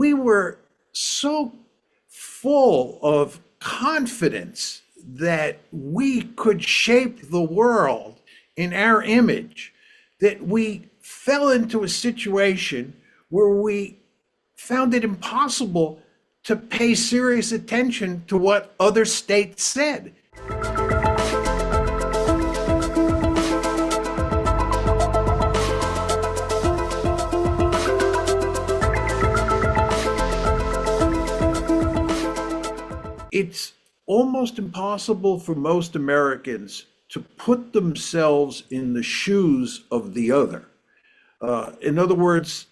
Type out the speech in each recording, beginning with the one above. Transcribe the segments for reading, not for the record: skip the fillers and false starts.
we were so full of confidence that we could shape the world in our image that we fell into a situation where we found it impossible to pay serious attention to what other states said. It's almost impossible for most Americans to put themselves in the shoes of the other. In other words,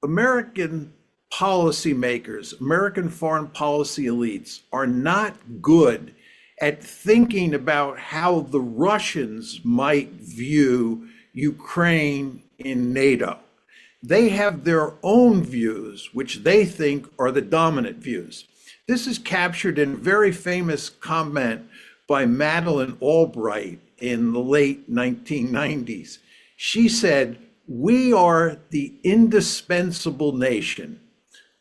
American policymakers, American foreign policy elites are not good at thinking about how the Russians might view Ukraine in NATO. They have their own views, which they think are the dominant views. This is captured in a very famous comment by Madeleine Albright in the late 1990s. She said, "We are the indispensable nation.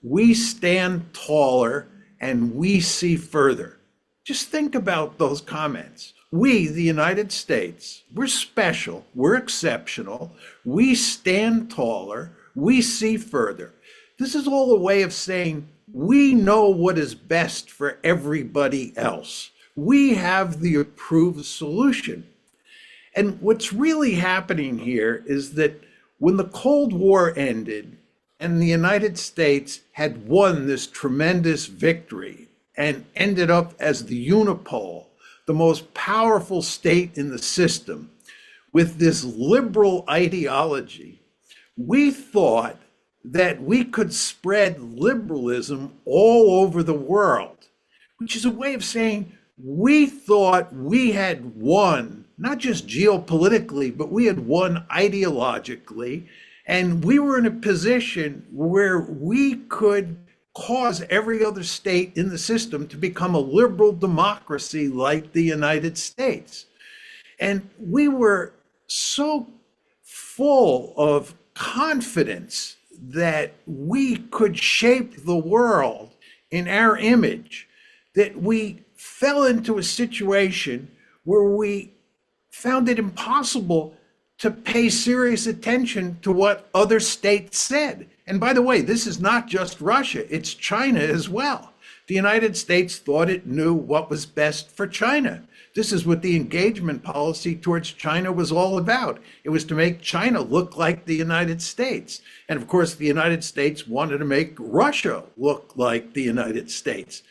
We stand taller and we see further." Just think about those comments. We, the United States, we're special, we're exceptional, we stand taller, we see further. This is all a way of saying we know what is best for everybody else. We have the approved solution. And what's really happening here is that when the Cold War ended and the United States had won this tremendous victory and ended up as the unipole, the most powerful state in the system, with this liberal ideology, we thought that we could spread liberalism all over the world, which is a way of saying we thought we had won, not just geopolitically, but we had won ideologically. And we were in a position where we could cause every other state in the system to become a liberal democracy like the United States. And we were so full of confidence that we could shape the world in our image that we fell into a situation where we found it impossible to pay serious attention to what other states said. And by the way, this is not just Russia, it's China as well. The United States thought it knew what was best for China. This is what the engagement policy towards China was all about. It was to make China look like the United States. And of course, the United States wanted to make Russia look like the United States.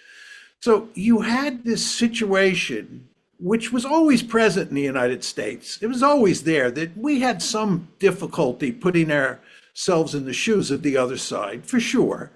So you had this situation, which was always present in the United States. It was always there, that we had some difficulty putting ourselves in the shoes of the other side, for sure.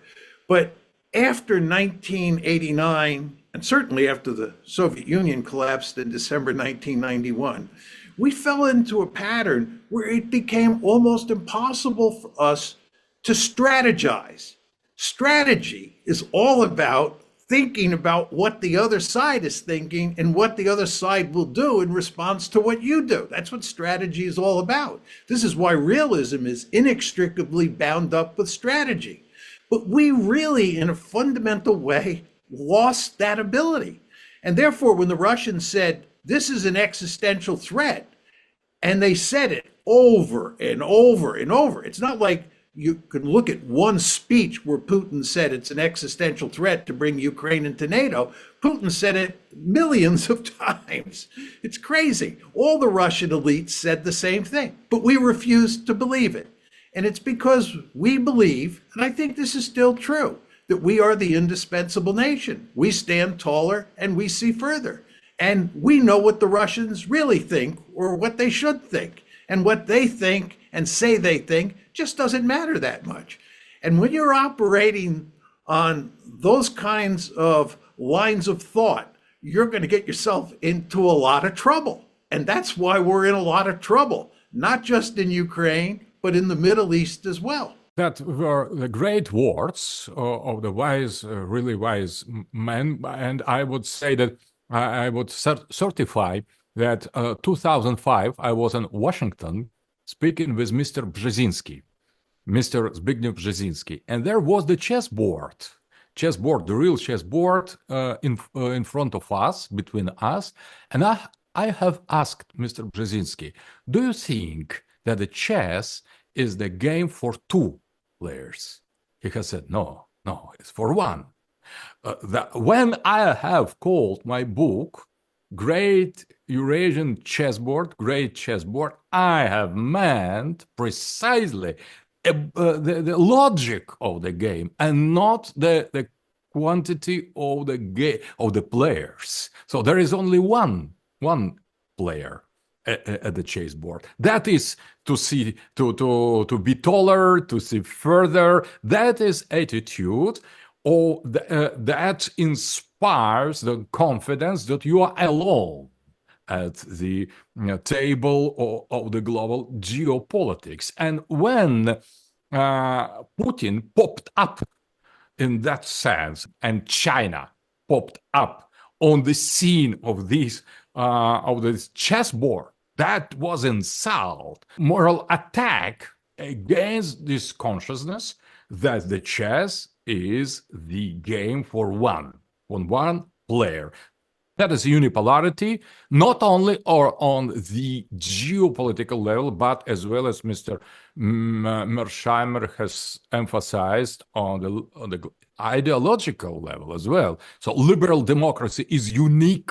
But after 1989, and certainly after the Soviet Union collapsed in December 1991, we fell into a pattern where it became almost impossible for us to strategize. Strategy is all about thinking about what the other side is thinking and what the other side will do in response to what you do. That's what strategy is all about. This is why realism is inextricably bound up with strategy. But we really, in a fundamental way, lost that ability. And therefore, when the Russians said, this is an existential threat, and they said it over and over and over, it's not like you can look at one speech where Putin said it's an existential threat to bring Ukraine into NATO. Putin said it millions of times. It's crazy. All the Russian elites said the same thing, but we refused to believe it. And it's because we believe, and I think this is still true, that we are the indispensable nation. We stand taller and we see further. And we know what the Russians really think or what they should think. And what they think and say they think just doesn't matter that much. And when you're operating on those kinds of lines of thought, you're going to get yourself into a lot of trouble. And that's why we're in a lot of trouble, not just in Ukraine, but in the Middle East as well. That were the great words of the wise, really wise men. And I would say that I would certify that 2005, I was in Washington speaking with Mr. Brzezinski. Mr. Zbigniew Brzezinski, and there was the chessboard, the real chessboard in front of us, between us, and I have asked Mr. Brzezinski, do you think that the chess is the game for two players? He has said, no, it's for one. When I have called my book Great Eurasian Chessboard, I have meant precisely the logic of the game and not the quantity of the players. So there is only one player at the chessboard. That is to see to be taller, to see further. That is attitude that inspires the confidence that you are alone at the table of the global geopolitics. And when Putin popped up in that sense, and China popped up on the scene of this chessboard, that was insult, moral attack against this consciousness that the chess is the game for one player. That is unipolarity, not only on the geopolitical level, but as well as Mr. Mersheimer has emphasized on the ideological level as well. So liberal democracy is unique,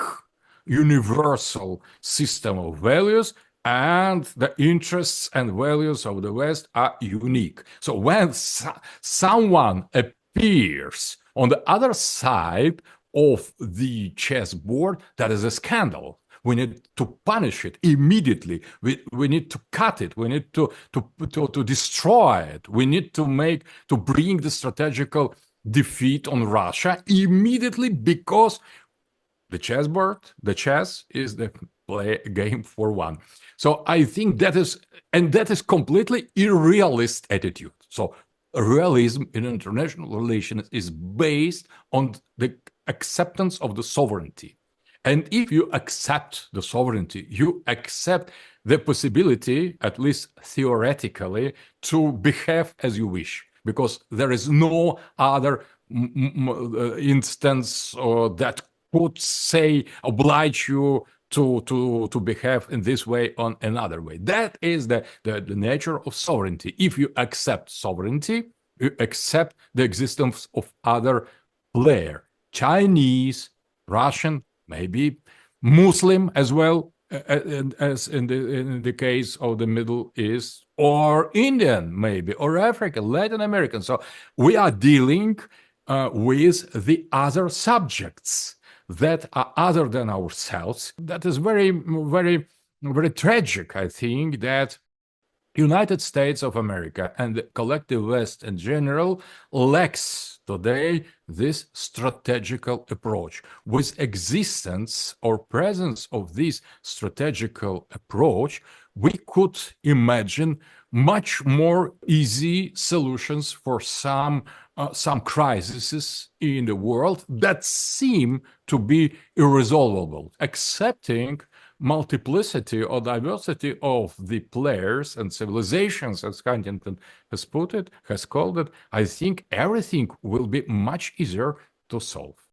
universal system of values, and the interests and values of the West are unique. So when someone appears on the other side of the chessboard, that is a scandal. We need to punish it immediately. We need to cut it. We need to destroy it. We need to bring the strategical defeat on Russia immediately, because the chess is the game for one. So I think that is completely irrealist attitude. So realism in international relations is based on the acceptance of the sovereignty. And if you accept the sovereignty, you accept the possibility, at least theoretically, to behave as you wish, because there is no other instance that could oblige you to behave in this way or another way. That is the nature of sovereignty. If you accept sovereignty, you accept the existence of other player, Chinese, Russian, maybe Muslim as well, as in the case of the Middle East, or Indian maybe, or African, Latin American. So we are dealing with the other subjects that are other than ourselves. That is very, very, very tragic, I think, that United States of America and the collective West in general lacks today this strategical approach. With existence or presence of this strategical approach, we could imagine much more easy solutions for some crises in the world that seem to be irresolvable. Accepting multiplicity or diversity of the players and civilizations, as Huntington has called it, I think everything will be much easier to solve.